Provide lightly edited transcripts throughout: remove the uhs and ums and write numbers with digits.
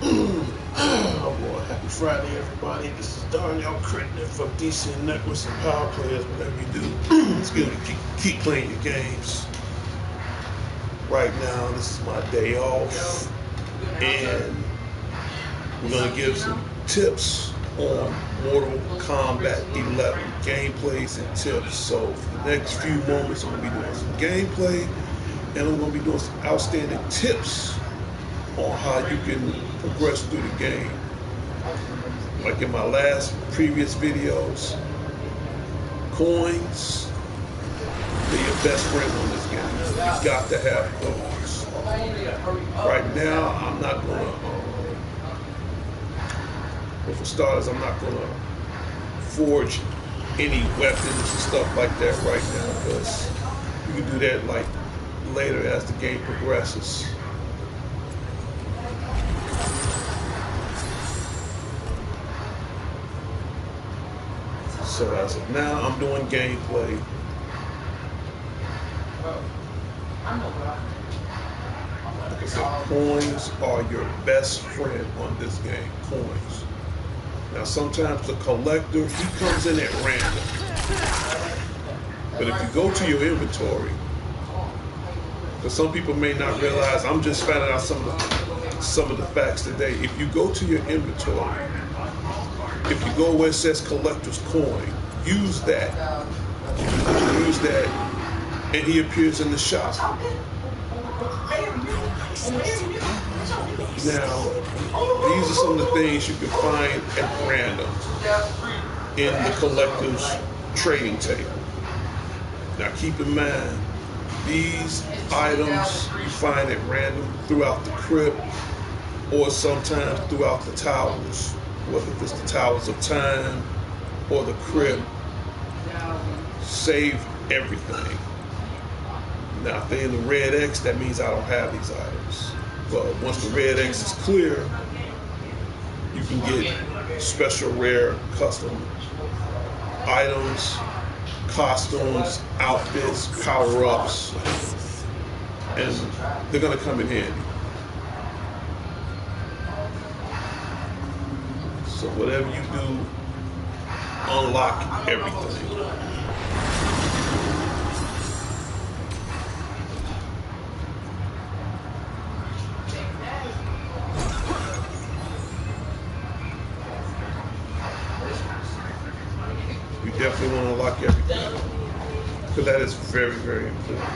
Oh boy, happy Friday everybody. This is Darnell Crittenden from D.C.N Networks and Power Players, whatever you do. Excuse me, keep playing your games. Right now, this is my day off, and we're gonna give some tips on Mortal Kombat 11 gameplays and tips. So for the next few moments, I'm gonna be doing some gameplay, and I'm gonna be doing some outstanding tips on how you can progress through the game. Like in my previous videos, coins, they're your best friend on this game. You got to have coins. Right now, I'm not gonna, well, for starters, I'm not gonna forge any weapons and stuff like that right now, because you can do that like later as the game progresses. So as of now, I'm doing gameplay. Like I said, coins are your best friend on this game. Coins. Now sometimes the collector, he comes in at random. But if you go to your inventory, because some people may not realize, I'm just finding out some of the facts today. If you go to your inventory, if you go where it says collector's coin, use that, and he appears in the shop. Now, these are some of the things you can find at random in the collector's trading table. Now keep in mind, these items you find at random throughout the crypt or sometimes throughout the towers, whether it's the Towers of Time or the crypt. Save everything. Now if they're in the red X, that means I don't have these items. But once the red X is clear, you can get special rare custom items, costumes, outfits, power-ups, and they're gonna come in handy. So whatever you do, unlock everything. You definitely want to unlock everything, because that is very, very important.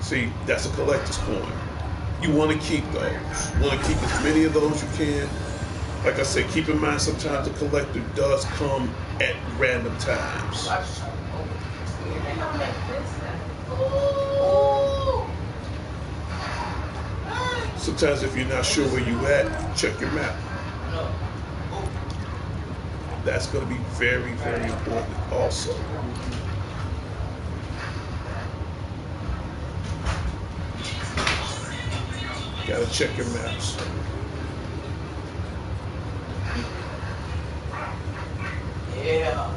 See, that's a collector's coin. You want to keep those. You want to keep as many of those you can. Like I said, keep in mind sometimes the collector does come at random times. Sometimes if you're not sure where you at, check your map. That's going to be very, very important also. Gotta check your maps. Yeah.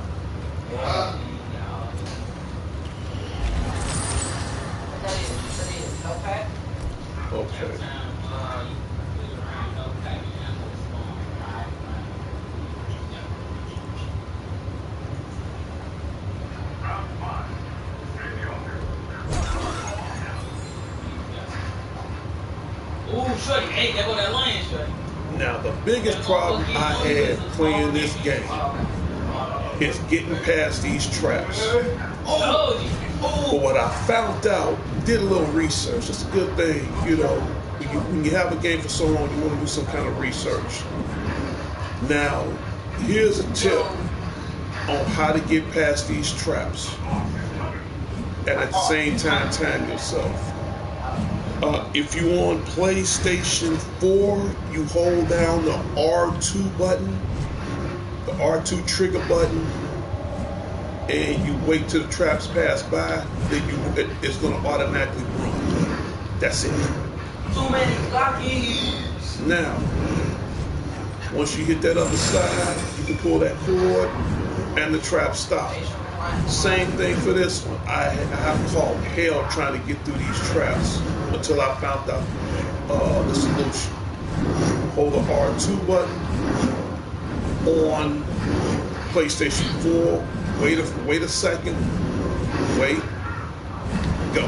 Okay. Now the biggest problem I had playing this game is getting past these traps. But what I found out, did a little research. It's a good thing, you know, when you have a game for so long, you want to do some kind of research. Now, here's a tip on how to get past these traps and at the same time yourself. If you on PlayStation 4, you hold down the R2 button, the R2 trigger button, and you wait till the traps pass by, then it's going to automatically run. That's it. Too many blockies. Now, once you hit that other side, you can pull that cord and the trap stop. Same thing for this one. I have caught hell trying to get through these traps until I found out the solution. Hold the R2 button on PlayStation 4. Wait a second. Wait. Go.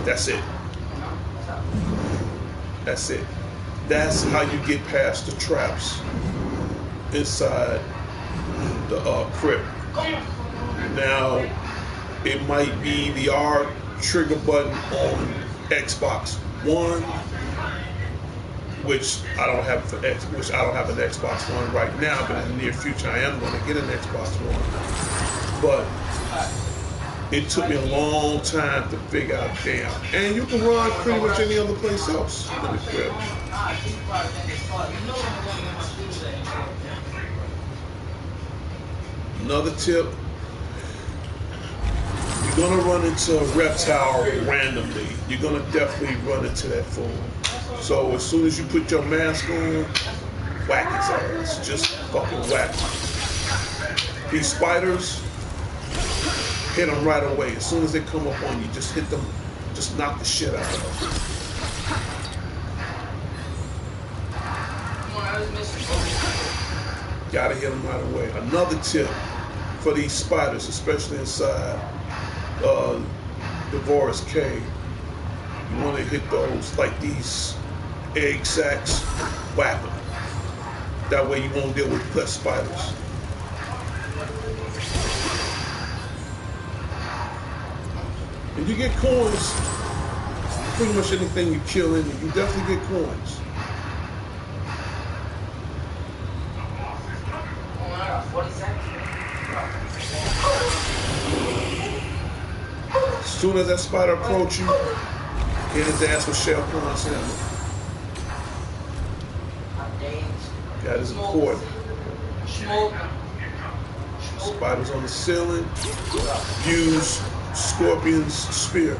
That's it. That's it. That's how you get past the traps inside the crypt. Now, it might be the R trigger button on Xbox One, which I don't have an Xbox One right now, but in the near future I am going to get an Xbox One. But it took me a long time to figure out, damn. And you can run pretty much any other place else in the crib. Another tip, you're gonna run into a reptile randomly. You're gonna definitely run into that fool. So as soon as you put your mask on, whack his ass. Just fucking whack him. These spiders, hit them right away. As soon as they come up on you, just hit them, just knock the shit out of them. Gotta hit them right away. Another tip for these spiders, especially inside Devour's Cave, you want to hit those, like these egg sacs, whack them. That way you won't deal with plus spiders. And you get coins, pretty much anything you kill in it, you definitely get coins. As soon as that spider approaches you, hit his ass with Shell Con's hammer. That is important. Spiders on the ceiling, use Scorpion's spear.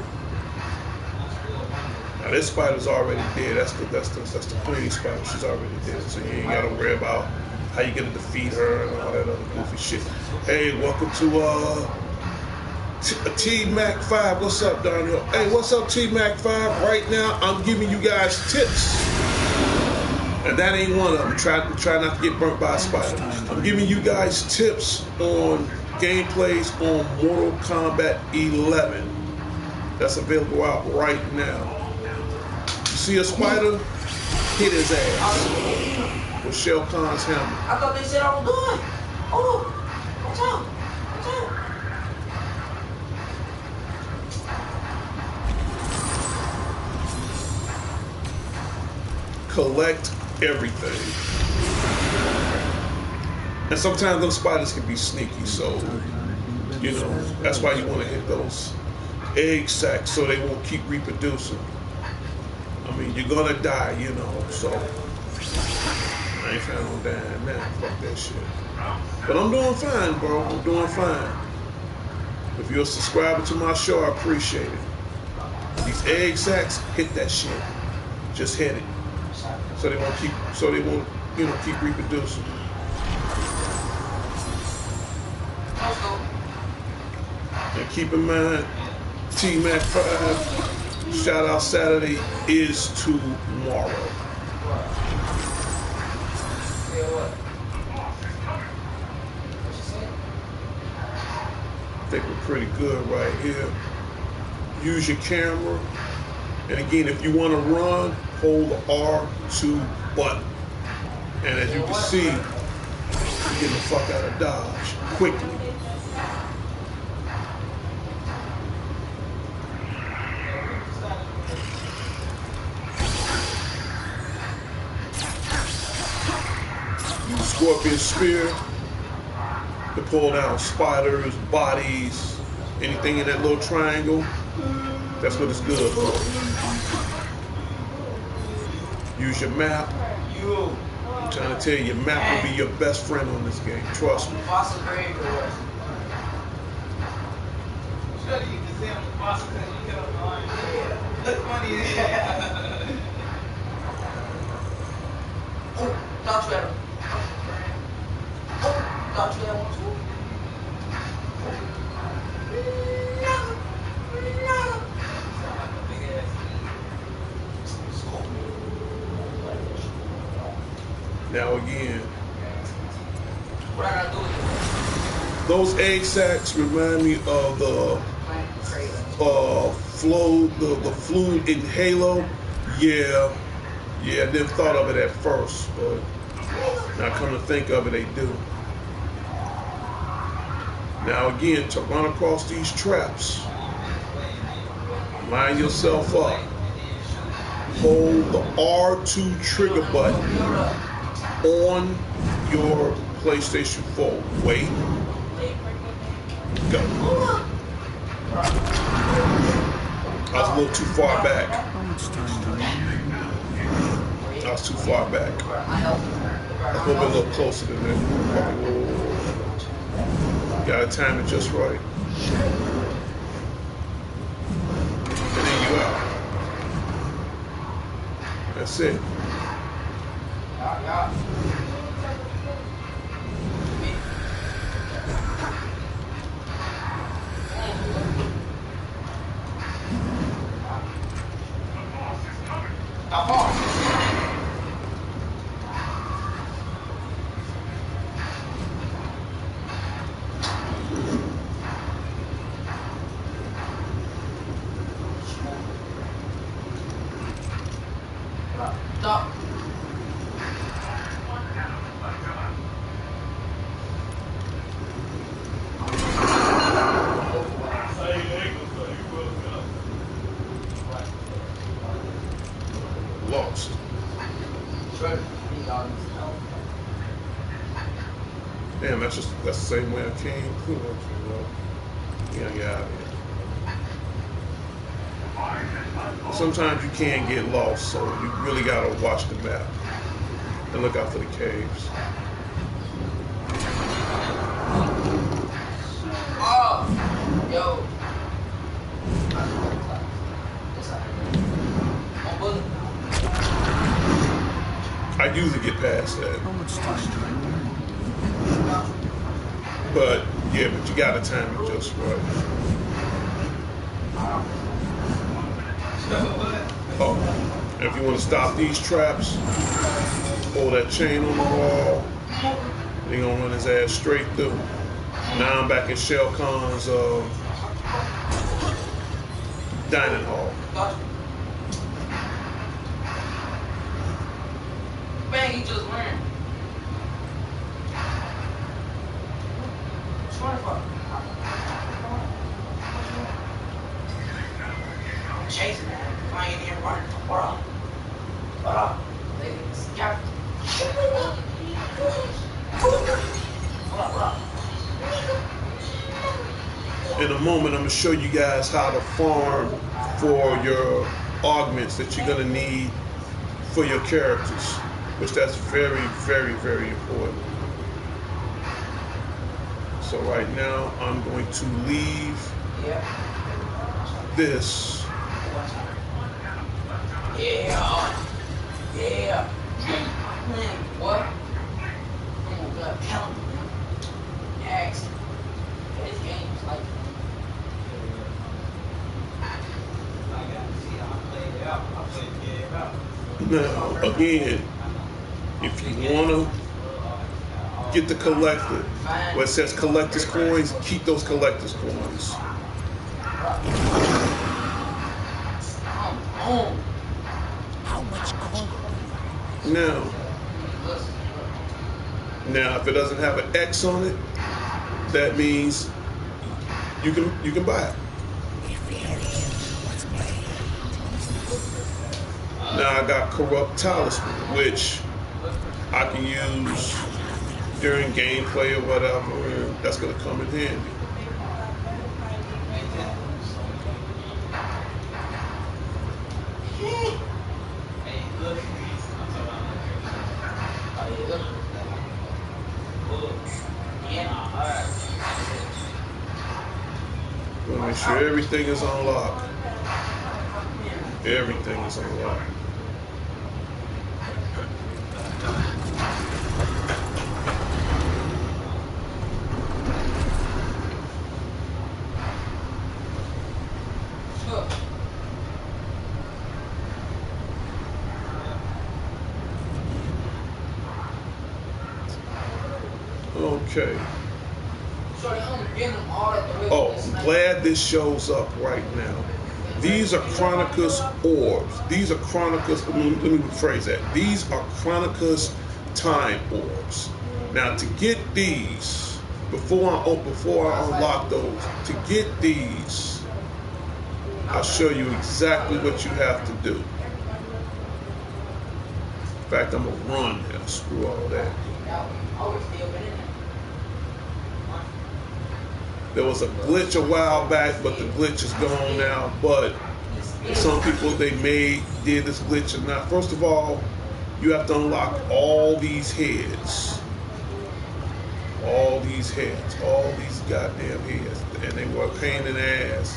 Now this spider's already dead. That's the queen spider. She's already dead. So you ain't gotta worry about how you gonna defeat her and all that other goofy shit. Hey, welcome to T-Mac 5. What's up, Daniel? Hey, what's up, T-Mac 5? Right now, I'm giving you guys tips. And that ain't one of them. Try not to get burnt by a spider. I'm giving you guys tips on gameplays on Mortal Kombat 11. That's available out right now. You see a spider? Hit his ass with Shell Con's hammer. I thought they said I was done. Oh, watch out. Collect everything. And sometimes those spiders can be sneaky, so, you know, that's why you want to hit those egg sacs so they won't keep reproducing. I mean, you're gonna die, you know, so I ain't planning on dying now. Fuck that shit. But I'm doing fine, bro. I'm doing fine. If you're a subscriber to my show, I appreciate it. These egg sacs, hit that shit. Just hit it. So they won't, you know, keep reproducing. And keep in mind, T-Mac 5 shout out Saturday is tomorrow. I think we're pretty good right here. Use your camera. And again, if you want to run, hold the R2 button. And as you can see, you're getting the fuck out of Dodge quickly. Use Scorpion Spear to pull down spiders, bodies, anything in that little triangle. That's what it's good for. Use your map. I'm trying to tell you, your map will be your best friend on this game. Trust me. Now again, What I gotta do is those egg sacs remind me of the the fluid in Halo. Yeah, I didn't thought of it at first, but now come to think of it, they do. Now again, to run across these traps, line yourself up. Hold the R2 trigger button on your PlayStation 4. Wait. Go. I was a little too far back. I was too far back. Let's move it a little closer than that. Gotta time it just right. And then you out. That's it. Stop. Lost. Damn, that's the same way I came. Yeah. Sometimes you can get lost, so you really gotta watch the map and look out for the caves. Oh, yo. I usually get past that. But yeah, but you gotta time it just right. Oh, and if you want to stop these traps, pull that chain on the wall. They're gonna run his ass straight through. Now I'm back in Shell Khan's dining hall. Bang, he just ran. Chasing that. I ain't here running. What up? What up? In a moment, I'm gonna show you guys how to farm for your augments that you're gonna need for your characters, which that's very, very, very important. So right now, I'm going to leave this. Yeah. What? Oh God, tell him. Next. This game's like. Now, again, if you want to get the collector, where it says collector's coins, keep those collector's coins. How much coin? Now, if it doesn't have an X on it, that means you can buy it. Now I got Corrupt Talisman, which I can use during gameplay or whatever, and that's gonna come in handy. We'll make sure everything is unlocked. Everything is unlocked. Okay. Oh, I'm glad this shows up right now. These are Chronicus orbs. These are Chronicus, let me rephrase that. These are Chronicus time orbs. Now to get these, before I unlock those, to get these, I'll show you exactly what you have to do. In fact, I'm gonna run now, screw all that. There was a glitch a while back, but the glitch is gone now. But some people did this glitch or not. First of all, you have to unlock all these heads. All these goddamn heads. And they were a pain in the ass.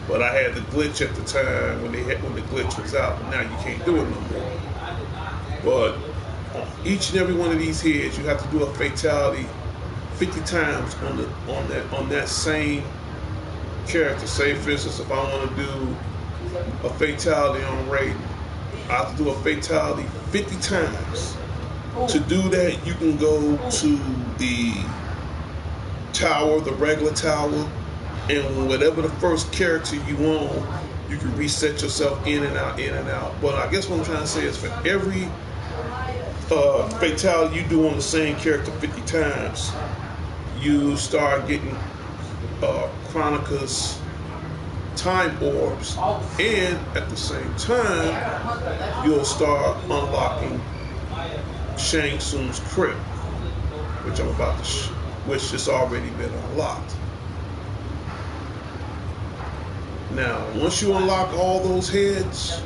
But I had the glitch at the time when the glitch was out, but now you can't do it no more. But each and every one of these heads, you have to do a fatality 50 times on that same character. Say for instance, if I want to do a fatality on Raiden, I have to do a fatality 50 times. To do that, you can go to the tower, the regular tower, and whatever the first character you own, you can reset yourself in and out, in and out. But I guess what I'm trying to say is for every fatality you do on the same character 50 times, you start getting Chronicus time orbs, and at the same time, you'll start unlocking Shang Tsung's crypt, which I'm about to, which has already been unlocked. Now, once you unlock all those heads,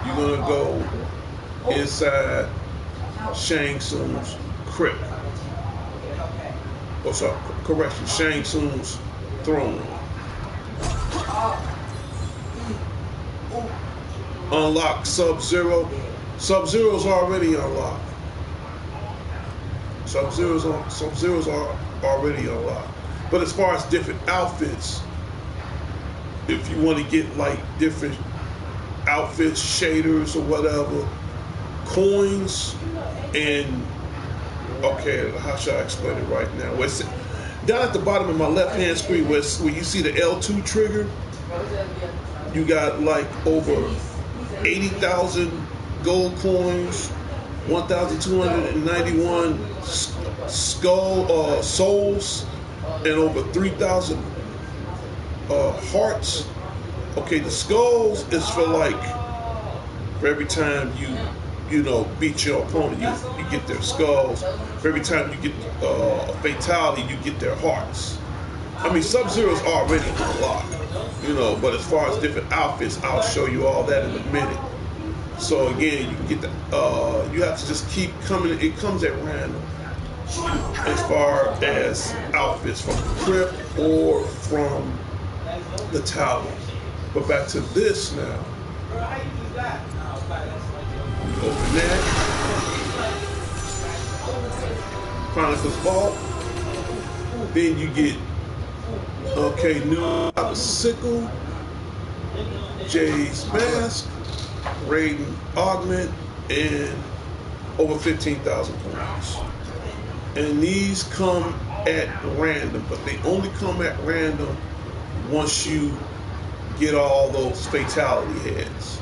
you're gonna go inside Shang Tsung's crypt. Oh, sorry, correction, Shang Tsung's throne. Unlock Sub-Zero. Sub-Zero's already unlocked. Sub-Zero's already unlocked. But as far as different outfits, if you want to get like different outfits, shaders or whatever, coins, and okay, how should I explain it right now? Down at the bottom of my left-hand screen, where you see the L2 trigger, you got like over 80,000 gold coins, 1,291 souls, and over 3,000 hearts. Okay, the skulls is for every time you beat your opponent, you get their skulls. For every time you get a fatality, you get their hearts. I mean, Sub-Zero's already unlocked, but as far as different outfits, I'll show you all that in a minute. So again, you can get you have to just keep coming. It comes at random as far as outfits from the crypt or from the tower. But back to this now. Open that. Chronicles Vault. Then you get new sickle, Jay's mask, Raiden augment, and over 15,000 coins. And these come at random, but they only come at random once you get all those fatality heads.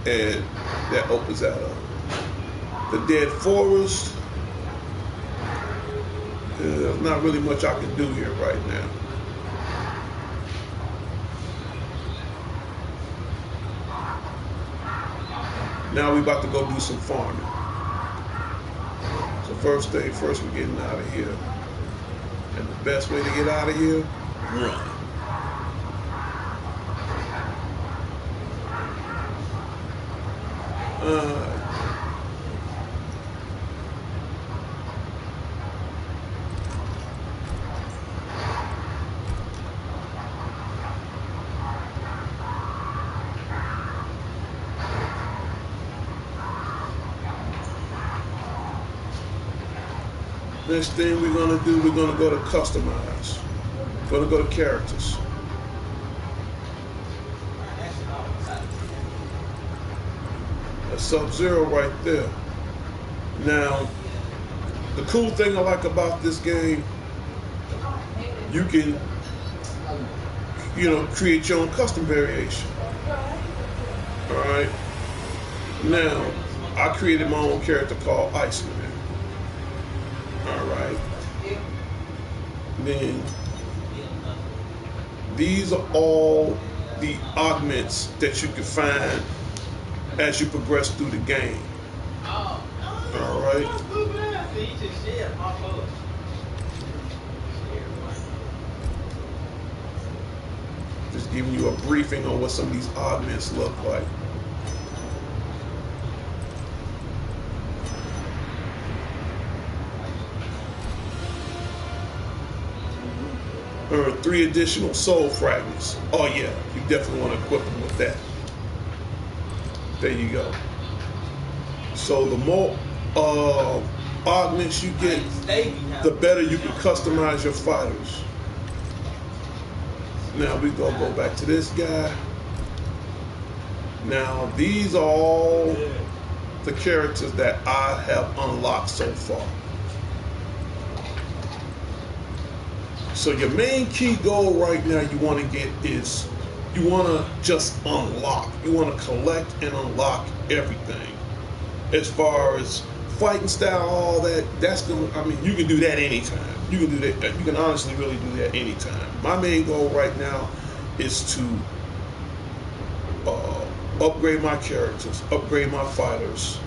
And that opens that up. The Dead Forest, there's not really much I can do here right now. Now we about to go do some farming. So first thing first, we're getting out of here. And the best way to get out of here, run. Next thing we're gonna do, we're gonna go to customize. We're gonna go to characters. That's Sub-Zero right there. Now, the cool thing I like about this game, you can, create your own custom variation. All right. Now, I created my own character called Iceman. All right. Then these are all the augments that you can find as you progress through the game. All right. Just giving you a briefing on what some of these augments look like. Earn 3 additional soul fragments. Oh yeah, you definitely want to equip them with that. There you go. So the more augments you get, the better you can customize your fighters. Now we're gonna go back to this guy. Now these are all the characters that I have unlocked so far. So your main key goal right now you want to get is you want to just unlock. You want to collect and unlock everything. As far as fighting style, all that, you can do that anytime. You can do that. You can honestly really do that anytime. My main goal right now is to upgrade my characters, upgrade my fighters,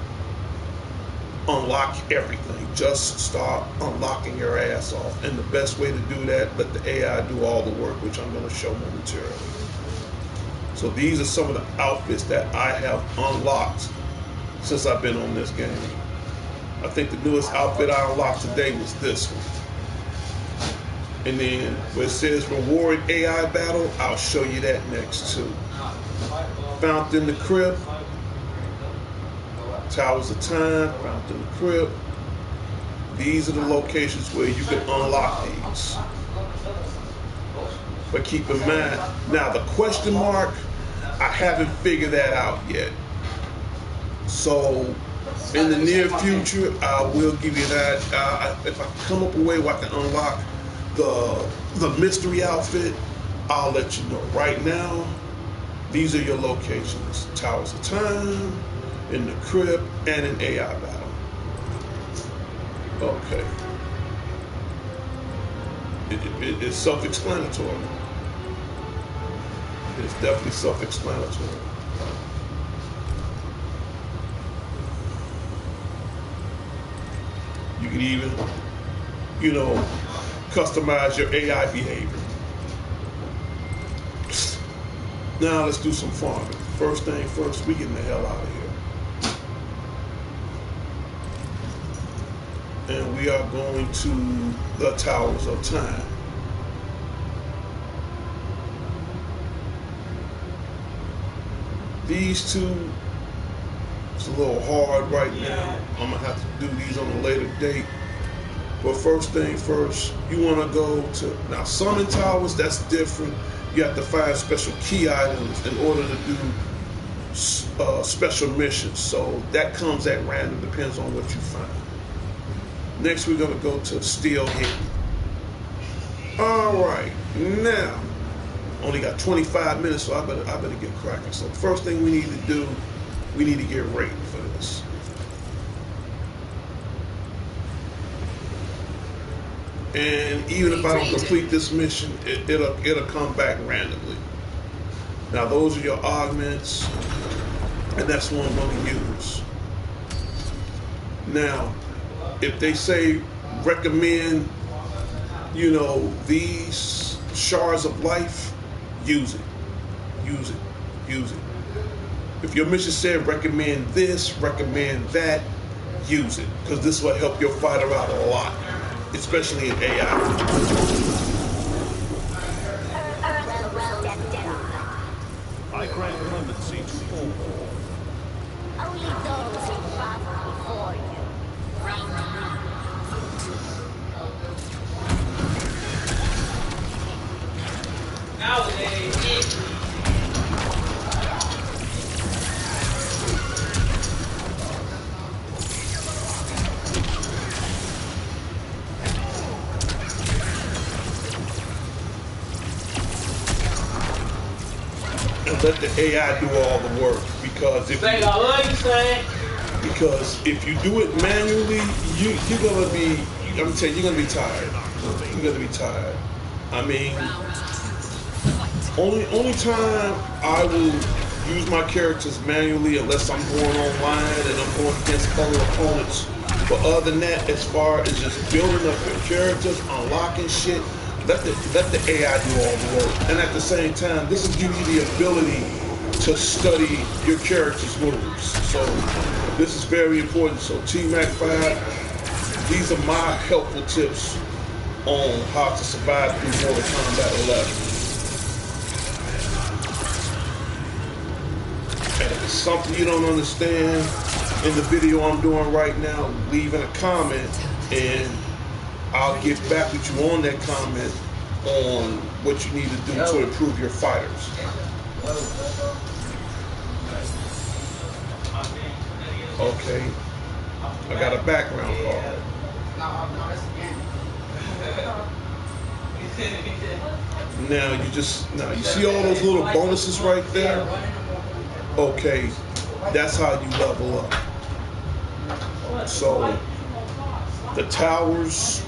unlock everything. Just start unlocking your ass off. And the best way to do that, let the AI do all the work, which I'm going to show momentarily. So these are some of the outfits that I have unlocked since I've been on this game. I think the newest outfit I unlocked today was this one. And then where it says reward AI battle, I'll show you that next too. Found in the Crypt, Towers of Time, found in the Crypt. These are the locations where you can unlock these. But keep in mind, now the question mark, I haven't figured that out yet. So in the near future, I will give you that. If I come up with a way where I can unlock the mystery outfit, I'll let you know. Right now, these are your locations: Towers of Time, in the Crypt, and in AI battle. Okay. It's self-explanatory. It's definitely self-explanatory. You can even, customize your AI behavior. Now let's do some farming. First thing first, we getting the hell out of here. And we are going to the Towers of Time. These two, it's a little hard right now. I'm gonna have to do these on a later date. But first thing first, you wanna go to, now Summon Towers, that's different. You have to find special key items in order to do special missions. So that comes at random, depends on what you find. Next, we're gonna go to Steel Hidden. All right, now, only got 25 minutes, so I better get cracking. So the first thing we need to do, we need to get ready for this. And even if I don't complete this mission, it'll come back randomly. Now those are your augments, and that's what I'm going to use. Now, if they say recommend, these shards of life, use it. Use it. Use it. If your mission said recommend this, recommend that, use it. Because this will help your fighter out a lot, especially in AI. I grant clemency to all. Only those who bow before you. Round one. Nowadays, let the AI do all the work, because if if you do it manually, you're gonna be, I'm gonna tell you, you're gonna be tired. You're gonna be tired. I mean, only time I will use my characters manually unless I'm going online and I'm going against other opponents. But other than that, as far as just building up your characters, unlocking shit, let the AI do all the work. And at the same time, this will give you the ability to study your character's moves. So this is very important. So T-Mac 5, these are my helpful tips on how to survive through Mortal Kombat 11. And if it's something you don't understand in the video I'm doing right now, leave in a comment and I'll get back with you on that comment on what you need to do to improve your fighters. Okay, I got a background card. Now you see all those little bonuses right there? Okay, that's how you level up. So the towers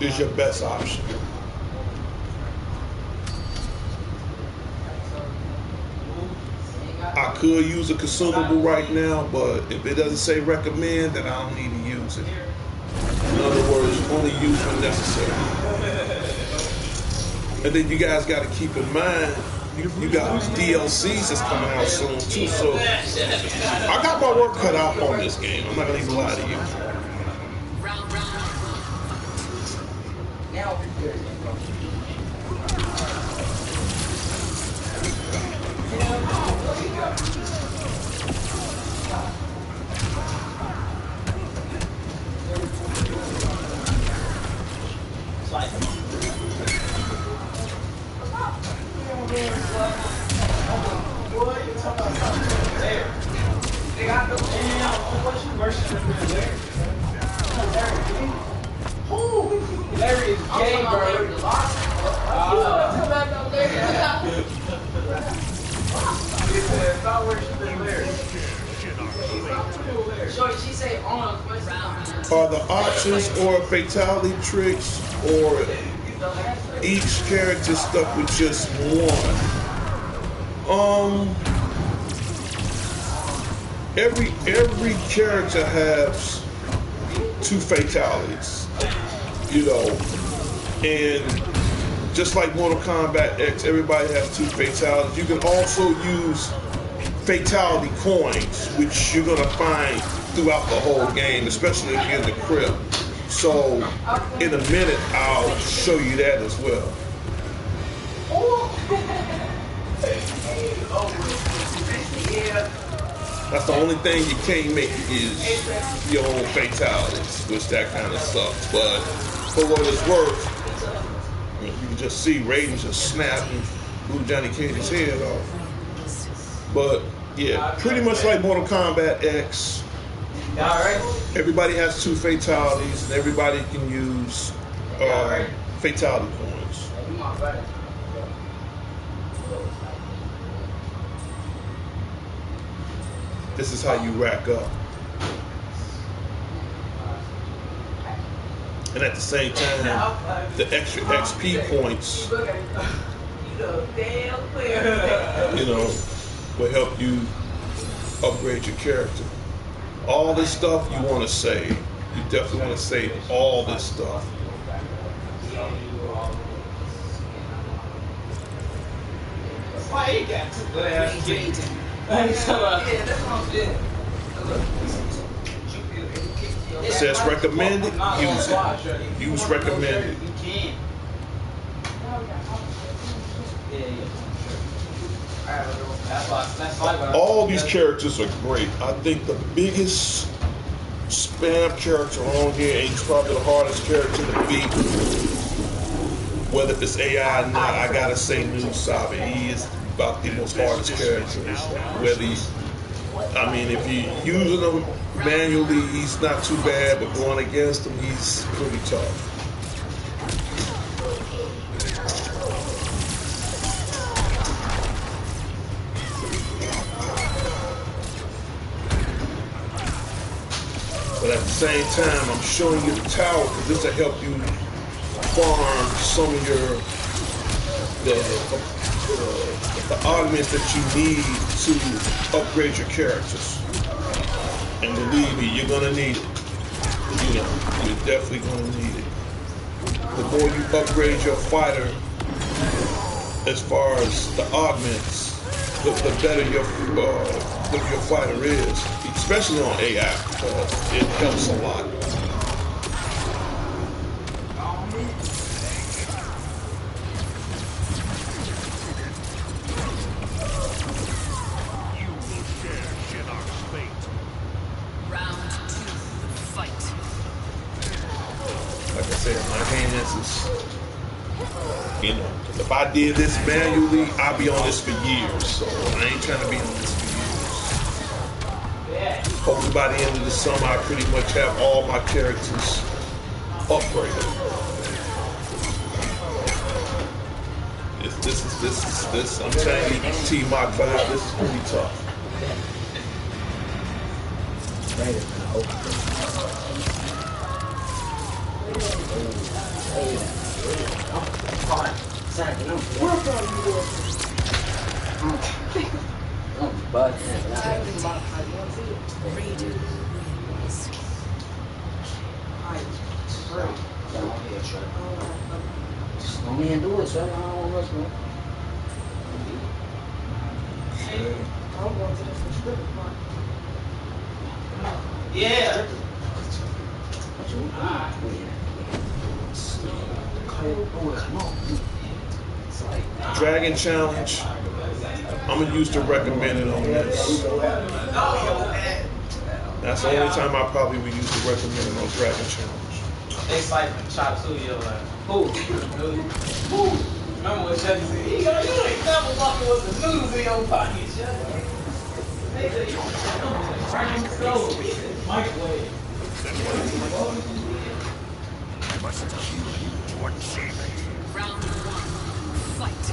is your best option. I could use a consumable right now, but if it doesn't say recommend, then I don't need to use it. In other words, only use when necessary. And then you guys got to keep in mind, you got DLCs that's coming out soon too, so I got my work cut out on this game. I'm not gonna even lie to you. Larry is gay, bro. Are the options or fatality tricks or each character stuck with just one? Every character has 2 fatalities, you know, and just like Mortal Kombat X, everybody has 2 fatalities. You can also use fatality coins, which you're gonna find throughout the whole game, especially if you're in the crypt. So in a minute, I'll show you that as well. That's the only thing you can't make is your own fatalities, which that kind of sucks. But for what it's worth, you can just see Raiden just snap and blew Johnny Cage's head off. But yeah, pretty much like Mortal Kombat X, everybody has 2 fatalities and everybody can use fatality coins. This is how you rack up. And at the same time, the extra XP points, you know, will help you upgrade your character. All this stuff you want to save. You definitely want to save all this stuff. It says recommended, use it. Use recommended. All these characters are great. I think the biggest spam character on here, and he's probably the hardest character to beat, whether it's AI or not, I gotta say New Sabe. He is about the most hardest character. Whether he's, I mean, if you're using him manually, he's not too bad, but going against him, he's pretty tough. But at the same time, I'm showing you the tower because this will help you farm some of your the augments that you need to upgrade your characters. And believe me, you're gonna need it. You know, you're definitely gonna need it. The more you upgrade your fighter, as far as the augments, the better your fighter is, especially on AI, because it helps a lot. Like I said, my hands is, you know, if I did this manually, I'd be on this for years. So I ain't trying to be on this for years. Hopefully by the end of the summer, I pretty much have all my characters upgraded. This, I'm telling you, T Mach 5, this is pretty tough. Let me do it, so I don't rush, man. I'm going to the script part. Yeah. Dragon Challenge, I'm gonna use the recommended on this. That's the only time I probably would use the recommended on Dragon Challenge. They siphon chop suey like, who? Remember when Chevy said, you ain't never walking with the noodles in your pocket, Chevy. They said, you don't stove, microwave. Round 1, fight.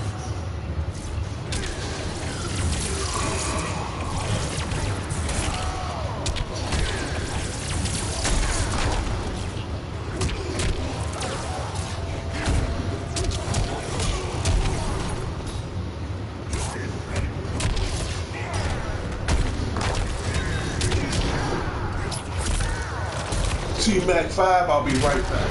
T-Mac 5, I'll be right back.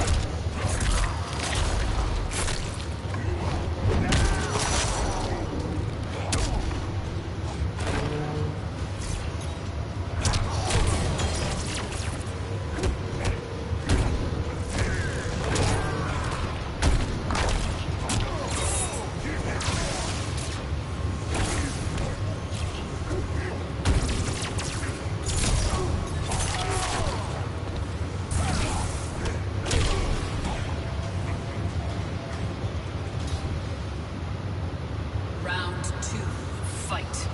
Round 2, fight.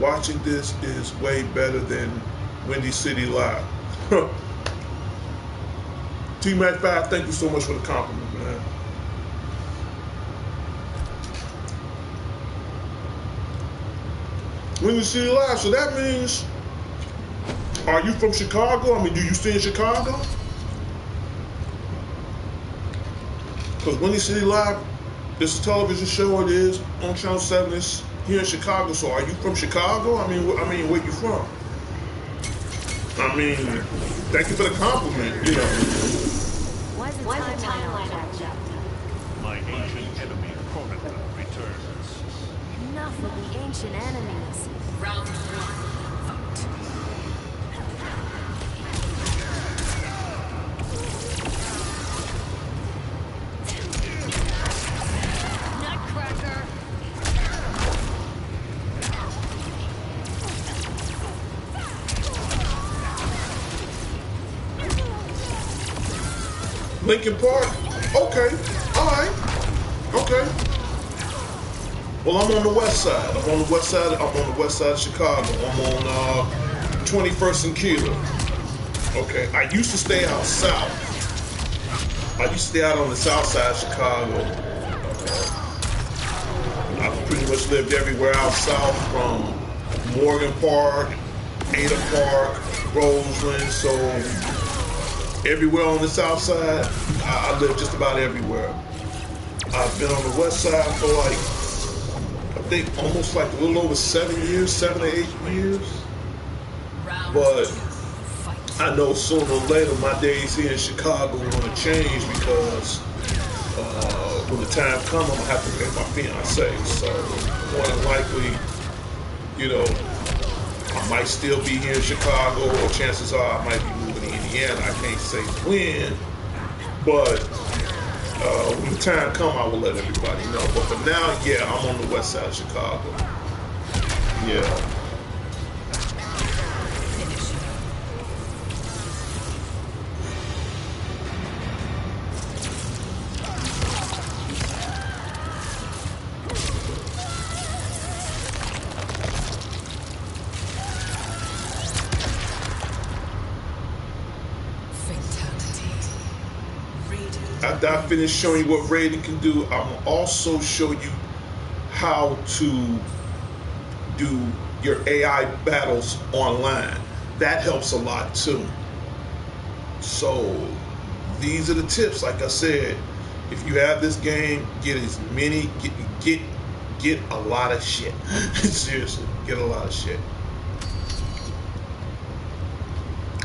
Watching this is way better than Windy City Live. T-Mac 5, thank you so much for the compliment, man. Windy City Live, so that means, are you from Chicago? I mean, do you stay in Chicago? Because Windy City Live, this is a television show, it is on Channel 7, it's here in Chicago, so are you from Chicago? I mean, where you from? I mean, thank you for the compliment, you know. Wasn't Why is the timeline jacked up? My ancient enemy, Kombat, returns. Enough with the ancient enemies. Round one. Fight. Nutcracker. Lincoln Park? Okay. Alright. Okay. Well, I'm on the west side. I'm on the west side of Chicago. I'm on 21st and Keeler. Okay. I used to stay out south. I used to stay out on the south side of Chicago. I pretty much lived everywhere out south, from Morgan Park, Ada Park, Roseland, so everywhere on the south side, I live just about everywhere. I've been on the west side for like, I think almost like a little over 7 years, 7 or 8 years. But I know sooner or later my days here in Chicago are going to change, because when the time comes, I'm going to have to pay my fiance. So more than likely, you know, I might still be here in Chicago, or chances are I might be moving to Indiana. I can't say when, but when the time comes, I will let everybody know. But for now, yeah, I'm on the west side of Chicago. Yeah. After I finish showing you what Raiden can do, I'm gonna also show you how to do your AI battles online. That helps a lot too. So these are the tips. Like I said, if you have this game, get as many, get a lot of shit. Seriously, get a lot of shit.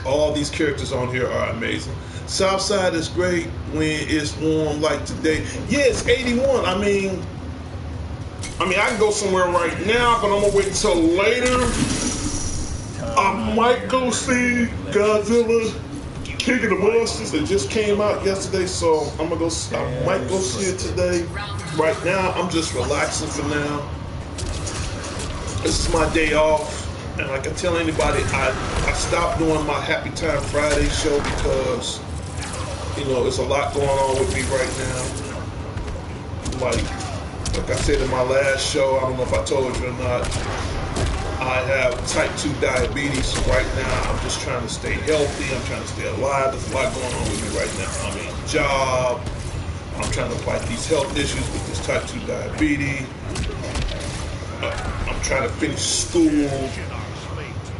All these characters on here are amazing. Southside is great when it's warm like today. Yeah, it's 81. I mean, I can go somewhere right now, but I'm gonna wait until later. I might go see Godzilla King of the Monsters. It just came out yesterday, so I might go see it today. Right now, I'm just relaxing for now. This is my day off. And like I tell anybody, I stopped doing my Happy Time Friday show because, you know, there's a lot going on with me right now. Like I said in my last show, I don't know if I told you or not, I have type 2 diabetes. So right now, I'm just trying to stay healthy. I'm trying to stay alive. There's a lot going on with me right now. I mean, job. I'm trying to fight these health issues with this type 2 diabetes. I'm trying to finish school.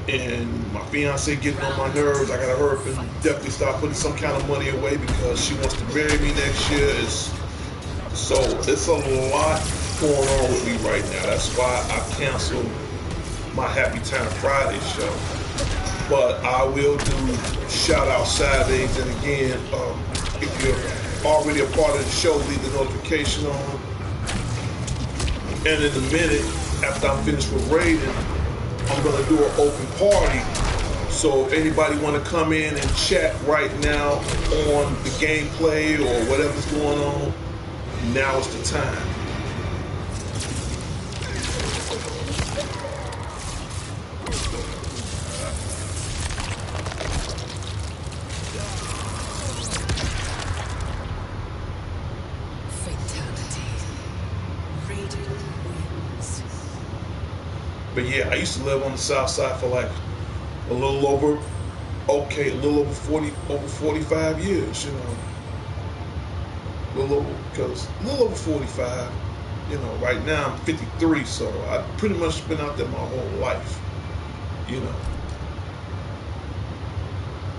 And my fiance getting on my nerves. I gotta hurry up and definitely start putting some kind of money away because she wants to marry me next year. So it's a lot going on with me right now. That's why I canceled my Happy Time Friday show. But I will do shout out Saturdays. And again, if you're already a part of the show, leave the notification on. And in a minute, after I'm finished with Raiden, I'm gonna do an open party. So if anybody wanna come in and chat right now on the gameplay or whatever's going on, now is the time. But yeah, I used to live on the south side for like a little over 45 years, you know. A little over 45. You know, right now I'm 53, so I've pretty much been out there my whole life, you know.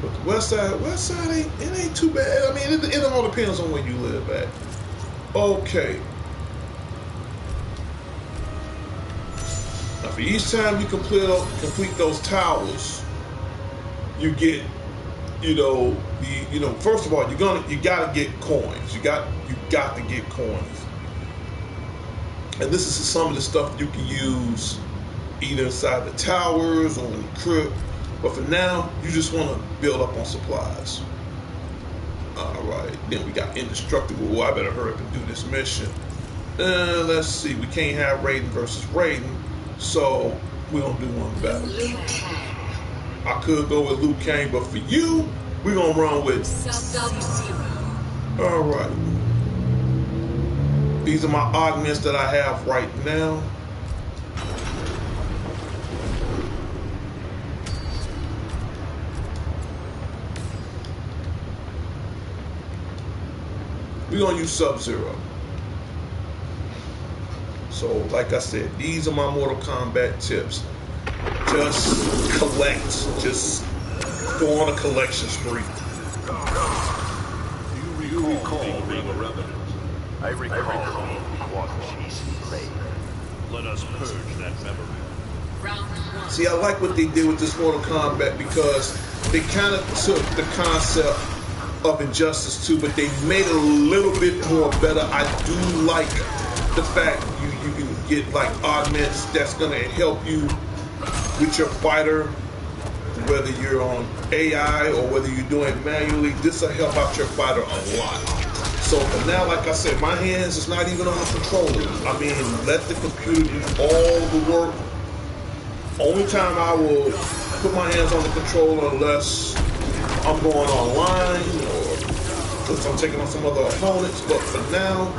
But the west side ain't too bad. I mean, it all depends on where you live at. Okay. Now for each time you complete those towers, you get first of all, you gotta get coins. You got to get coins. And this is some of the stuff you can use either inside the towers or in the crypt. But for now, you just want to build up on supplies. Alright, then we got indestructible. Well, I better hurry up and do this mission. Let's see, we can't have Raiden versus Raiden, so we're gonna do one better. I could go with Liu Kang, but for you, we're gonna run with Alright. These are my augments that I have right now. We're gonna use Sub-Zero. So, like I said, these are my Mortal Kombat tips. Just collect. Just go on a collection spree. Do you recall being a revenant? I recall what she's played. Let us purge that memory. See, I like what they did with this Mortal Kombat because they kind of took the concept of Injustice 2, but they made it a little bit more better. I do like the fact you can get like augments that's gonna help you with your fighter, whether you're on AI or whether you're doing it manually. This will help out your fighter a lot. So for now, like I said, my hands is not even on the controller. I mean, let the computer do all the work. Only time I will put my hands on the controller unless I'm going online or because I'm taking on some other opponents. But for now,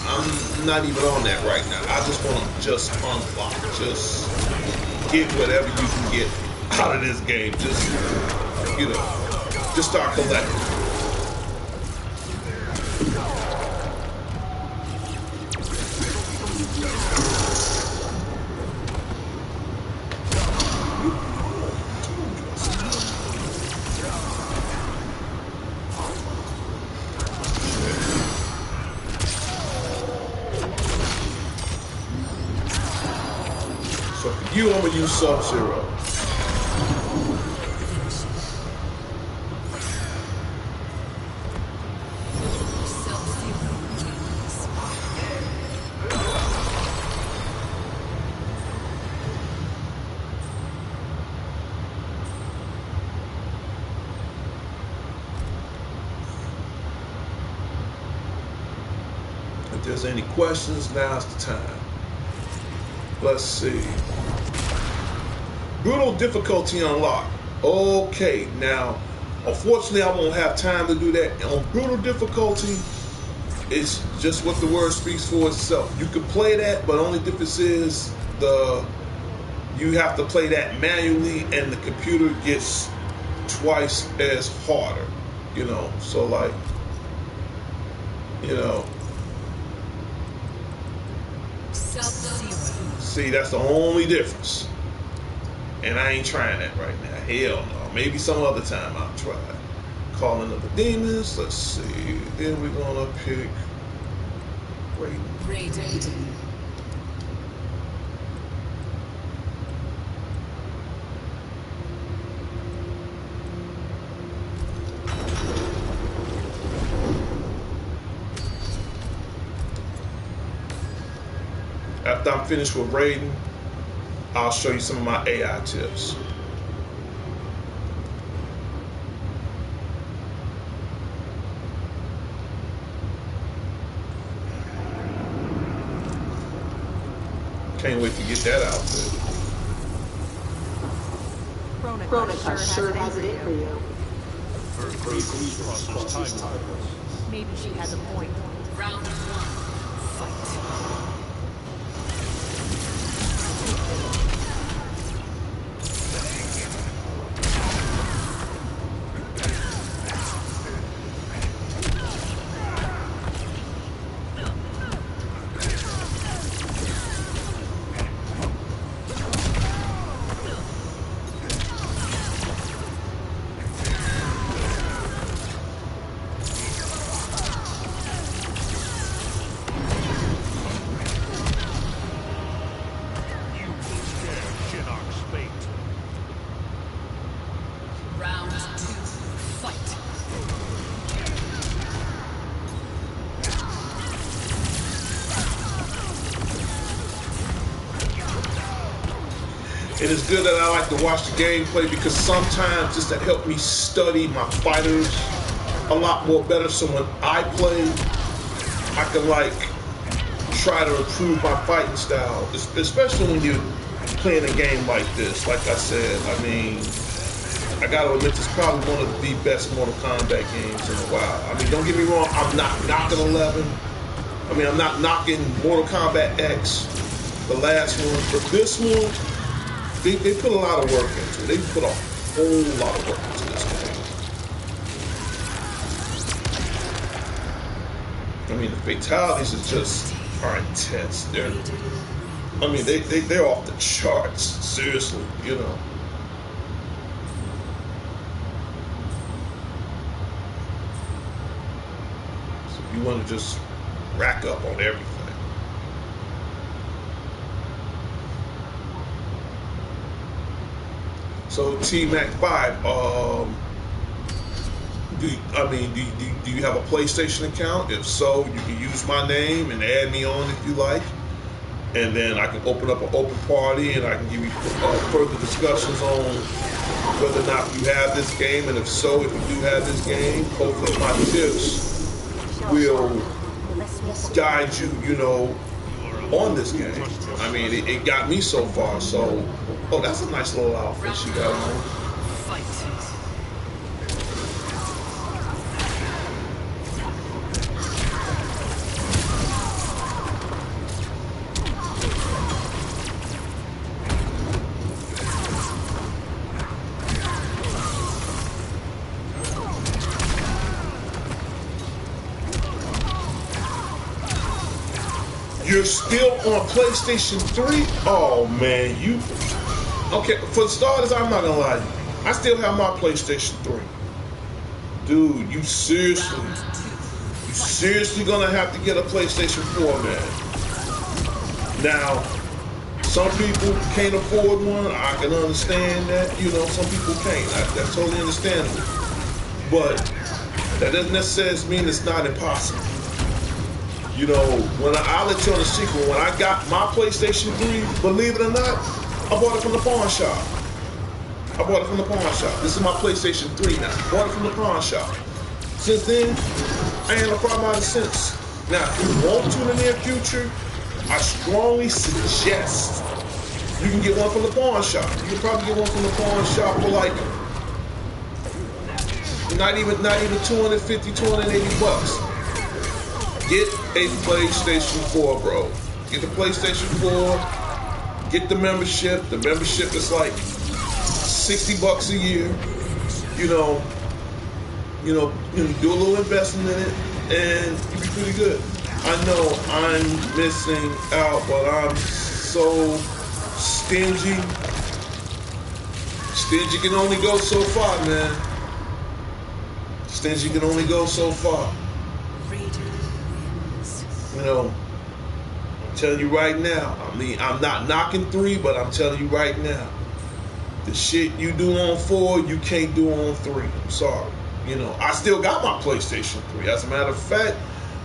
I'm not even on that right now. I just want to just unlock, just get whatever you can get out of this game. Just, just start collecting. So for you, I'm gonna use Sub-Zero. If there's any questions, now's the time. Let's see. Brutal difficulty unlocked. Okay, now, unfortunately, I won't have time to do that. On brutal difficulty, it's just what the word speaks for itself. You can play that, but only difference is you have to play that manually, and the computer gets twice as harder. So like, see, that's the only difference. And I ain't trying that right now. Hell no. Maybe some other time I'll try. Calling of the demons. Let's see. Then we're gonna pick Raiden. After I'm finished with Raiden, I'll show you some of my AI tips. Can't wait to get that outfit. Veronica sure has it in for you. Her greatest crosses time. Maybe she has a point. Round 1. Fight. And it's good that I like to watch the gameplay because sometimes just to help me study my fighters a lot more better. So when I play, I can like try to improve my fighting style, especially when you're playing a game like this. Like I said, I mean, I gotta admit, it's probably one of the best Mortal Kombat games in a while. I mean, don't get me wrong, I'm not knocking 11. I mean, I'm not knocking Mortal Kombat X, the last one, but this one, they put a lot of work into it. They put a whole lot of work into this game. I mean, the fatalities is just are intense. They're off the charts. Seriously, you know. So you want to just rack up on everything. So T-Mac 5, do you have a PlayStation account? If so, you can use my name and add me on if you like. And then I can open up an open party and I can give you further discussions on whether or not you have this game. And if so, if you do have this game, hopefully my tips will guide you, you know, on this game. I mean, it got me so far. So, oh, that's a nice little outfit she got on. You're still on PlayStation 3? Oh man, you okay? For starters, I'm not gonna lie to you. I still have my PlayStation 3. Dude, you seriously gonna have to get a PlayStation 4, man. Now, some people can't afford one. I can understand that. You know, some people can't. That's totally understandable. But that doesn't necessarily mean it's not impossible. You know, I'll let you on the secret. When I got my PlayStation 3, believe it or not, I bought it from the pawn shop. This is my PlayStation 3 now. Bought it from the pawn shop. Since then, I ain't had a problem out of since. Now, if you want to in the near future, I strongly suggest you can get one from the pawn shop. You can probably get one from the pawn shop for like not even 250, 280 bucks. Get a PlayStation 4, bro. Get the PlayStation 4. Get the membership. The membership is like $60 a year. You know, do a little investment in it, and you'll be pretty good. I know I'm missing out, but I'm so stingy. Stingy can only go so far, man. Stingy can only go so far. You know, I'm telling you right now, I mean, I'm not knocking 3, but I'm telling you right now, the shit you do on 4, you can't do on 3. I'm sorry. You know, I still got my PlayStation 3. As a matter of fact,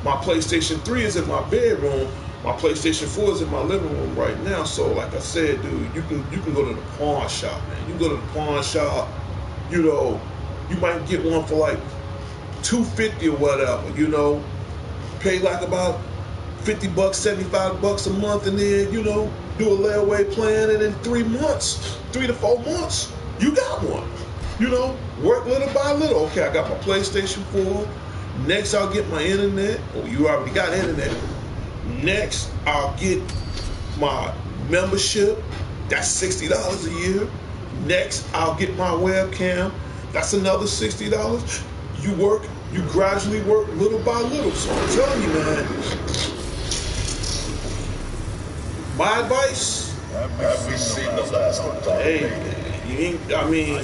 my PlayStation 3 is in my bedroom. My PlayStation 4 is in my living room right now. So, like I said, dude, you can go to the pawn shop, man. You can go to the pawn shop. You know, you might get one for like $250 or whatever. You know, pay like about $50, $75 a month, and then, you know, do a layaway plan, and in 3 to 4 months, you got one. You know, work little by little. Okay, I got my PlayStation 4. Next, I'll get my internet. Oh, you already got internet. Next, I'll get my membership. That's $60 a year. Next, I'll get my webcam. That's another $60. You gradually work little by little. So I'm telling you, man, my advice, Have we seen the last of Dark hey, you ain't, I mean,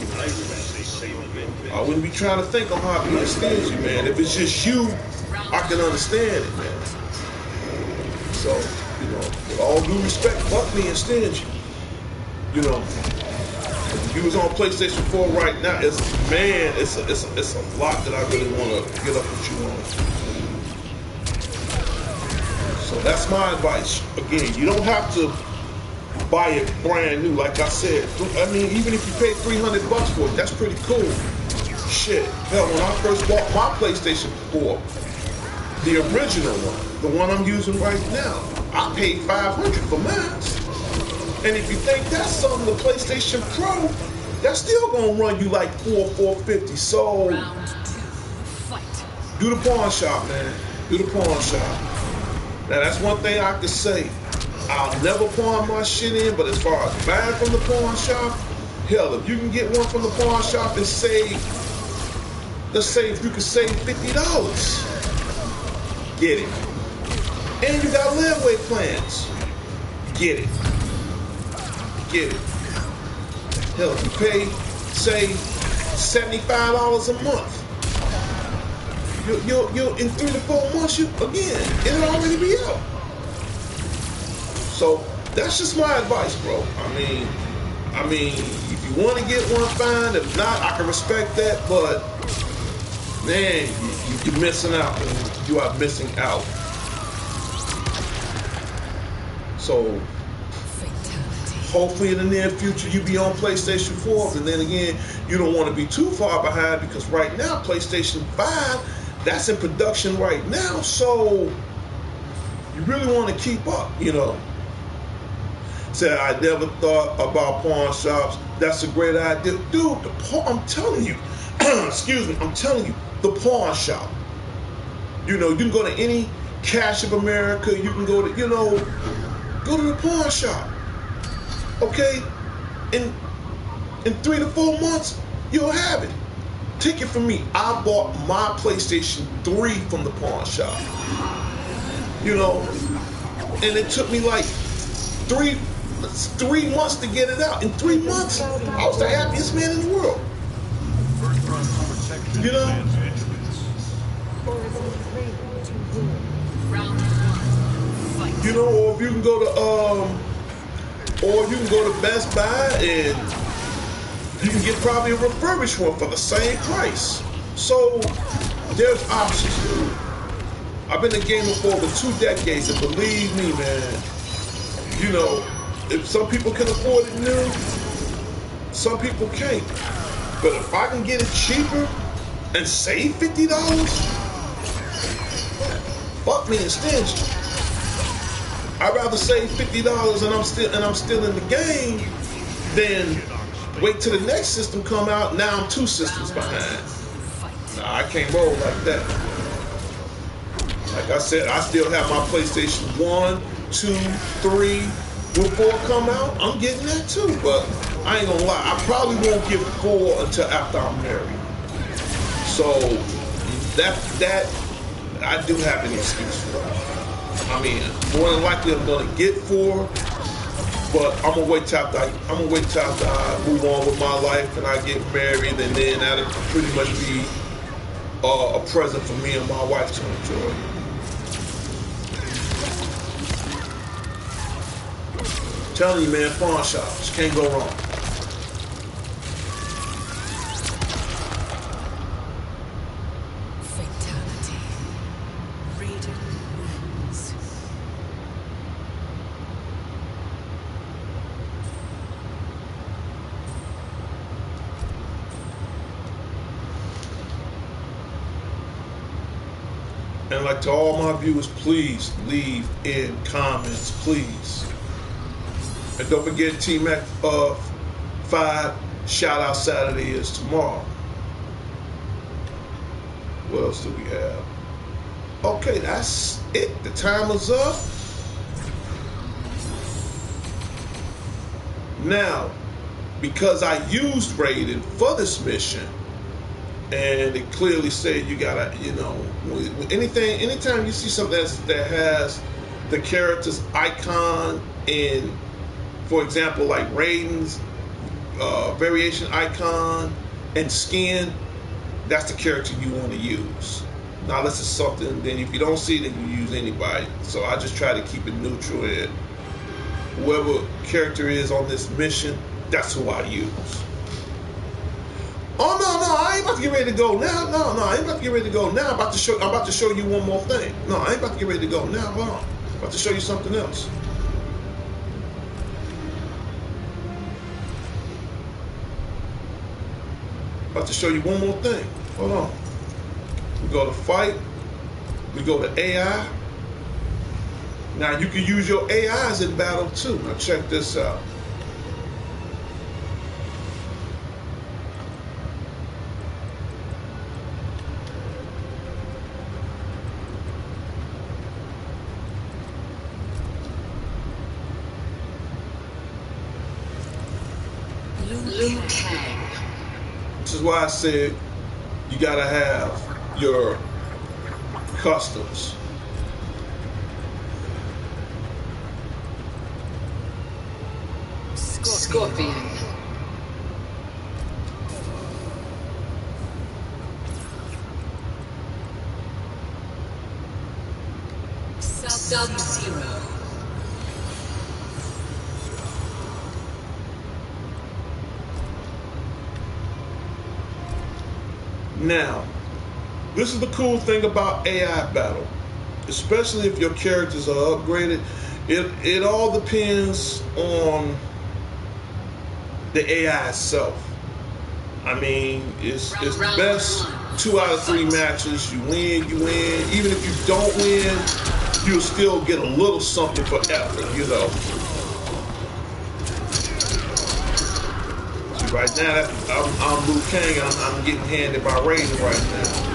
I wouldn't be trying to think on how being stingy, man. If it's just you, I can understand it, man. So, you know, with all due respect, fuck being stingy. You know, if you was on PlayStation 4 right now, it's a lot that I really want to get up with you on. So that's my advice. Again, you don't have to buy it brand new. Like I said, I mean, even if you pay $300 for it, that's pretty cool. Shit, hell, when I first bought my PlayStation 4, the original one, the one I'm using right now, I paid $500 for mine. And if you think that's something, the PlayStation Pro, that's still gonna run you like $450. So do the pawn shop, man. Do the pawn shop. Now that's one thing I can say. I'll never pawn my shit in, but as far as buying from the pawn shop, hell, if you can get one from the pawn shop and save, let's say if you can save $50, get it. And you got layaway plans, get it. Get it. Hell, if you pay, say, $75 a month, you'll in 3 to 4 months, it'll already be out. So that's just my advice, bro. I mean, if you want to get one, fine. If not, I can respect that. But man, you're missing out. You are missing out. So hopefully in the near future you be on PlayStation 4, and then again, you don't want to be too far behind, because right now PlayStation 5, that's in production right now. So you really want to keep up, you know. Said I never thought about pawn shops. That's a great idea, dude. I'm telling you, excuse me, I'm telling you, the pawn shop. You know, you can go to any Cash of America. You can go to, you know, go to the pawn shop. Okay, in 3 to 4 months, you'll have it. Take it from me. I bought my PlayStation 3 from the pawn shop. You know, and it took me like three months to get it out. In 3 months, I was the happiest man in the world. You know? You know, or if you can go to Best Buy and you can get probably a refurbished one for the same price. So there's options, dude. I've been a gamer for over 2 decades, and believe me, man, you know, if some people can afford it new, some people can't. But if I can get it cheaper and save $50, fuck me and stingy. I'd rather save $50 and I'm still in the game than wait till the next system come out. Now I'm 2 systems behind. Nah, I can't roll like that. Like I said, I still have my PlayStation 1, 2, 3. When 4 come out, I'm getting that too. But I ain't gonna lie, I probably won't get 4 until after I'm married. So that I do have an excuse for it. I mean, more than likely I'm gonna get 4, but I'm gonna wait till after I move on with my life and I get married, and then that'll pretty much be a present for me and my wife to enjoy. Telling you, man, pawn shops can't go wrong. And like to all my viewers, please leave in comments, please. And don't forget T-Mac 5 shout out Saturday is tomorrow. What else do we have? Okay, that's it. The time is up. Now, because I used Raiden for this mission, and it clearly said you gotta, you know, anytime you see something that has the character's icon in, for example, like Raiden's variation icon and skin, that's the character you want to use. Now, unless it's something, then if you don't see it, then you use anybody. So I just try to keep it neutral, and whoever character is on this mission, that's who I use. Oh no, I ain't about to get ready to go now. No, I ain't about to get ready to go now. I'm about to show you one more thing. No, I ain't about to get ready to go now. Hold on. I'm about to show you something else. about to show you one more thing. Hold on. We go to fight. We go to AI. Now you can use your AIs in battle too. Now check this out. This is why I said you gotta have your customs. Scorpion. Sub-Zero. Now, this is the cool thing about AI battle, especially if your characters are upgraded. It all depends on the AI itself. I mean, it's best 2 out of 3 matches. You win. Even if you don't win, you'll still get a little something for effort, you know. See, right now, I'm Liu Kang. I'm getting handed by Raiden right now.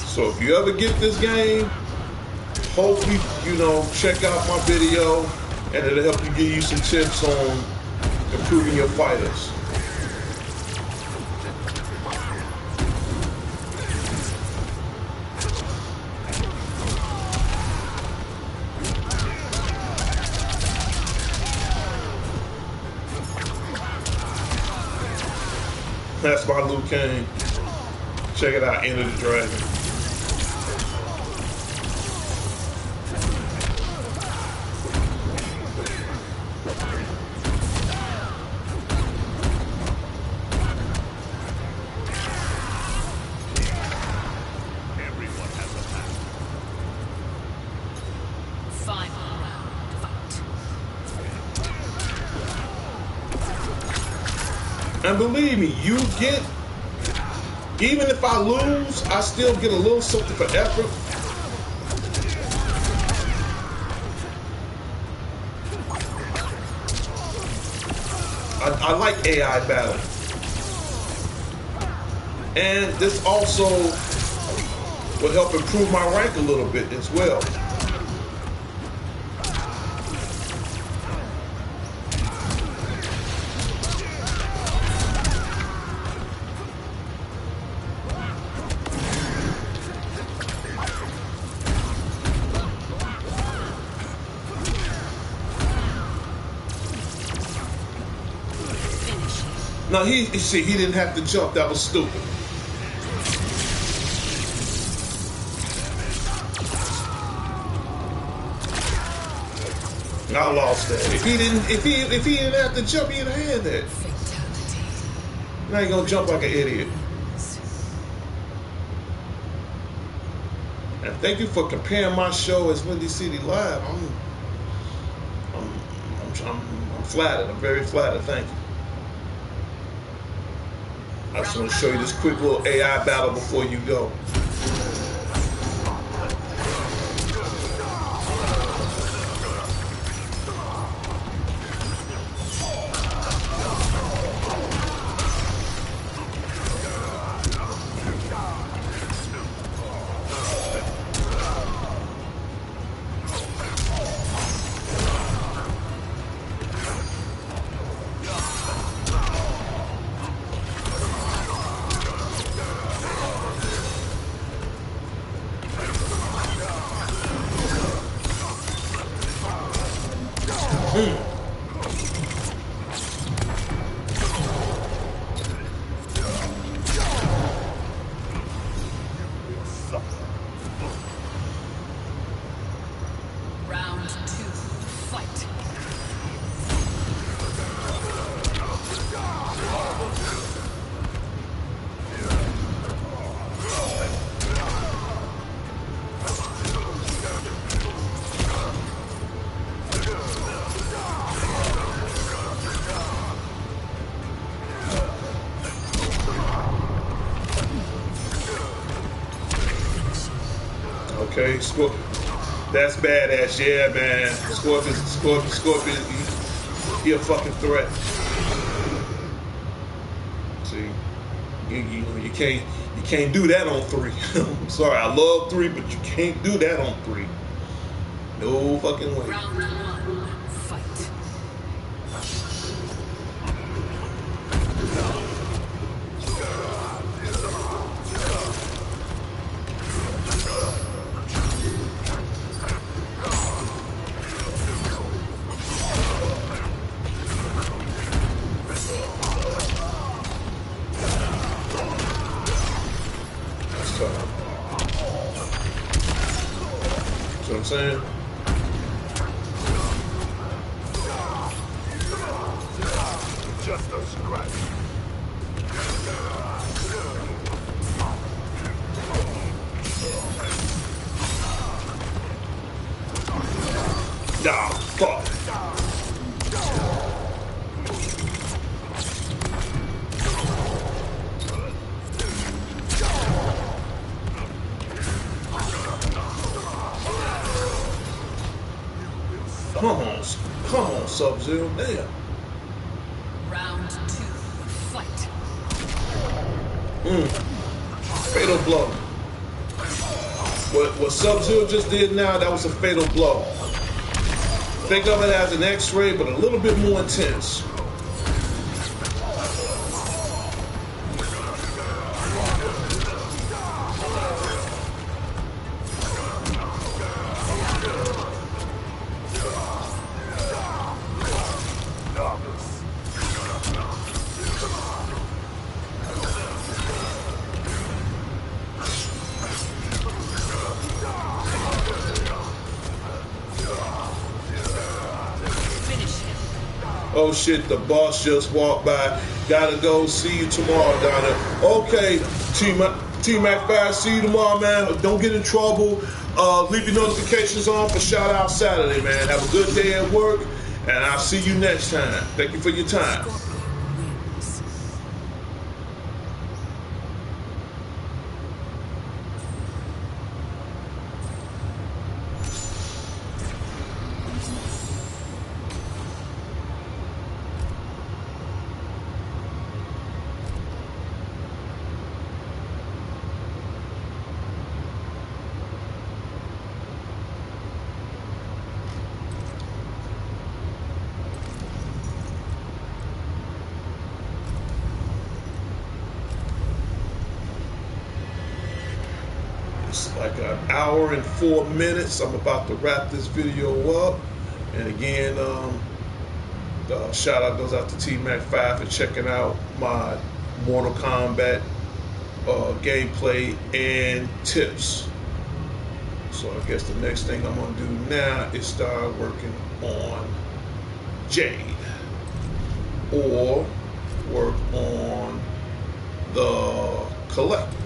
So if you ever get this game, hopefully, you know, check out my video and it'll help you give you some tips on improving your fighters. That's my Liu Kang. Check it out, Enter the Dragon. And believe me, you get, even if I lose, I still get a little something for effort. I like AI battle. And this also will help improve my rank a little bit as well. No, he didn't have to jump. That was stupid. I lost that. If he didn't have to jump, he'd have had that. Now he gonna jump like an idiot. And thank you for comparing my show as Windy City Live. I'm flattered. I'm very flattered. Thank you. I just want to show you this quick little AI battle before you go. Round 2, fight. Okay, Scorpion. That's badass, yeah, man. Scorpion, he a fucking threat. See, you can't do that on 3. I'm sorry, I love 3, but you can't do that on 3. No fucking way. Round 1, fight. So, see what I'm saying? Just a scratch. Nah, fuck. Come on, Sub-Zero, damn. Round 2, fight. Fatal blow. What Sub-Zero just did now, that was a fatal blow. Think of it as an X-ray, but a little bit more intense. Oh shit, the boss just walked by. Gotta go. See you tomorrow, Donna. Okay, T-Mac 5, see you tomorrow, man. Don't get in trouble. Leave your notifications on for Shout Out Saturday, man. Have a good day at work, and I'll see you next time. Thank you for your time. It's like an hour and 4 minutes. I'm about to wrap this video up. And again, shout out goes out to T-Mac 5 for checking out my Mortal Kombat gameplay and tips. So I guess the next thing I'm gonna do now is start working on Jade or work on the Collector.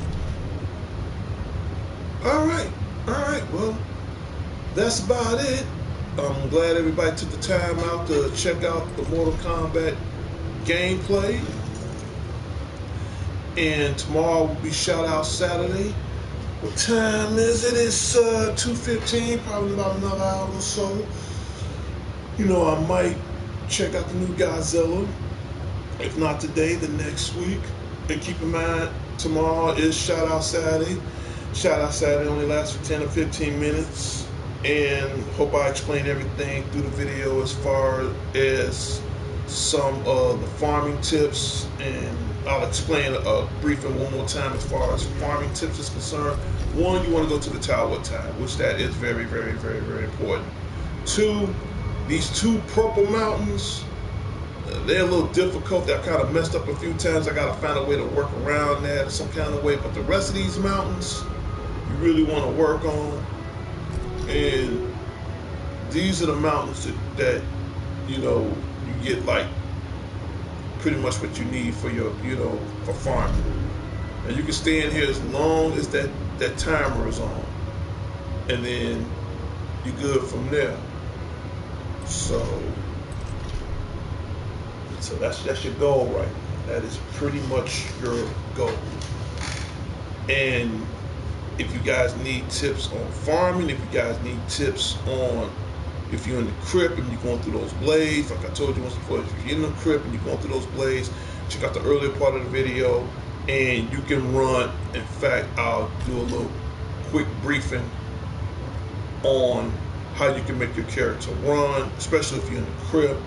All right, well, that's about it. I'm glad everybody took the time out to check out the Mortal Kombat gameplay. And tomorrow will be Shout Out Saturday. What time is it? It's 2:15, probably about another hour or so. You know, I might check out the new Godzilla. If not today, then next week. And keep in mind, tomorrow is Shout Out Saturday. Shout Out Saturday only lasts for 10 or 15 minutes. And hope I explained everything through the video as far as some of the farming tips. And I'll explain a briefing one more time as far as farming tips is concerned. One, you want to go to the tower time, which that is very, very, very, very important. Two, These two purple mountains, they're a little difficult. They're kind of messed up a few times. I gotta find a way to work around that some kind of way. But the rest of these mountains, you really want to work on. And these are the mountains that you know, you get like pretty much what you need for your, for farming. And you can stay in here as long as that timer is on, and then you're good from there. So that's your goal right now. That is pretty much your goal. And if you guys need tips on farming, if you guys need tips on if you're in the crypt and you're going through those blades, like I told you once before, if you're in the crypt and you're going through those blades, check out the earlier part of the video, and you can run. In fact, I'll do a little quick briefing on how you can make your character run, especially if you're in the crypt.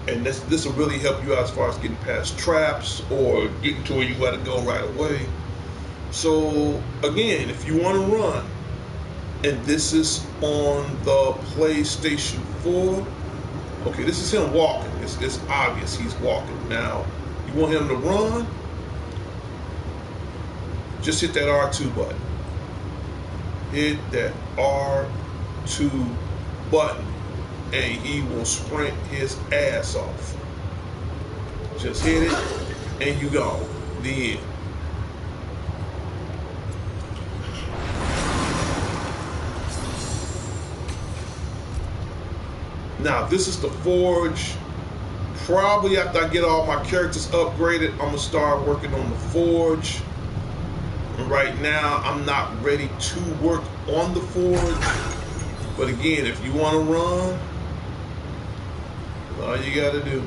And this will really help you out as far as getting past traps or getting to where you got to go right away. So again, if you want to run, and this is on the PlayStation 4. Okay, this is him walking. It's obvious he's walking. Now, you want him to run, just hit that R2 button. Hit that R2 button, and he will sprint his ass off. Just hit it, and you go. The end. Now, this is the forge. Probably after I get all my characters upgraded, I'm gonna start working on the forge. And right now, I'm not ready to work on the forge. But again, if you want to run, that's all you gotta do.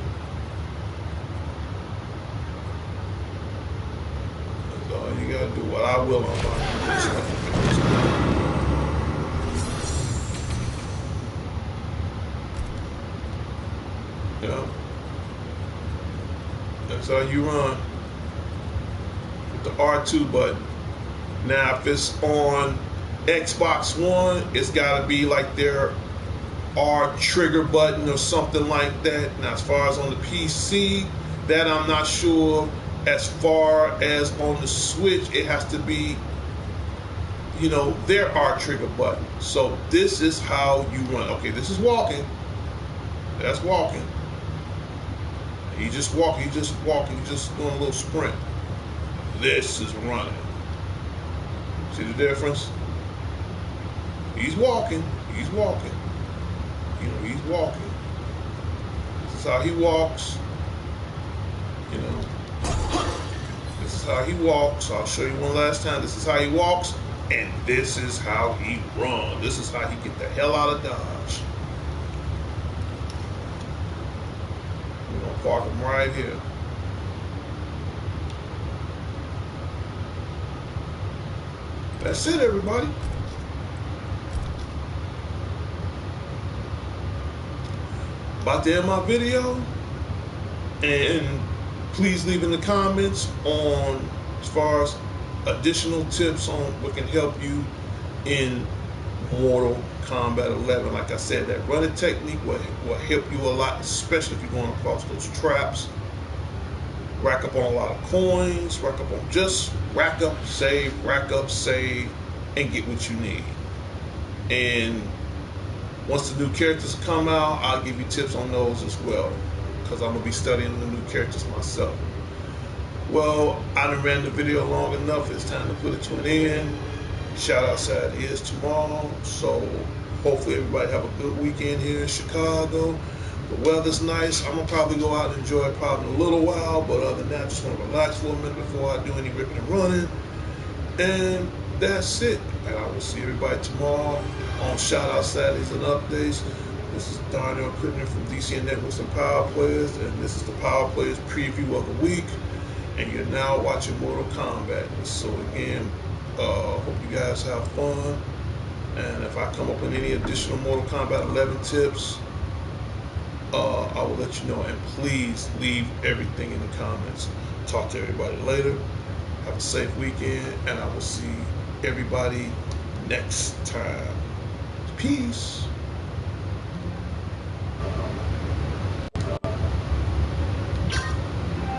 That's all you gotta do. What I will unlock. Yeah. That's how you run with the R2 button. Now, if it's on Xbox One, it's got to be like their R trigger button or something like that. Now, as far as on the PC, that I'm not sure. As far as on the Switch, it has to be, their R trigger button. So this is how you run. Okay, this is walking. That's walking. He just walking, he's just doing a little sprint. This is running. See the difference? He's walking, he's walking. He's walking. This is how he walks. This is how he walks. I'll show you one last time. This is how he walks, and this is how he runs. This is how he get the hell out of Dodge. Park him right here. That's it, everybody. About to end my video, and please leave in the comments on as far as additional tips on what can help you in Mortal Kombat 11. Like I said, that running technique will help you a lot, especially if you're going across those traps. Rack up on a lot of coins, rack up, save, and get what you need. And once the new characters come out, I'll give you tips on those as well, because I'm going to be studying the new characters myself. Well, I done ran the video long enough. It's time to put it to an end. Shout out Saturday is tomorrow, so hopefully everybody have a good weekend here in Chicago. The weather's nice. I'm gonna probably go out and enjoy it probably in a little while, but other than that, I just want to relax for a minute before I do any ripping and running. And that's it. And I will see everybody tomorrow on Shout Out Saturdays and Updates. This is Darnell Crittenden from D.C.N Networks and Power Players, and this is the Power Players preview of the week. And you're now watching Mortal Kombat. So again, hope you guys have fun. And if I come up with any additional Mortal Kombat 11 tips, I will let you know. And please leave everything in the comments. Talk to everybody later. Have a safe weekend, and I will see everybody next time. Peace.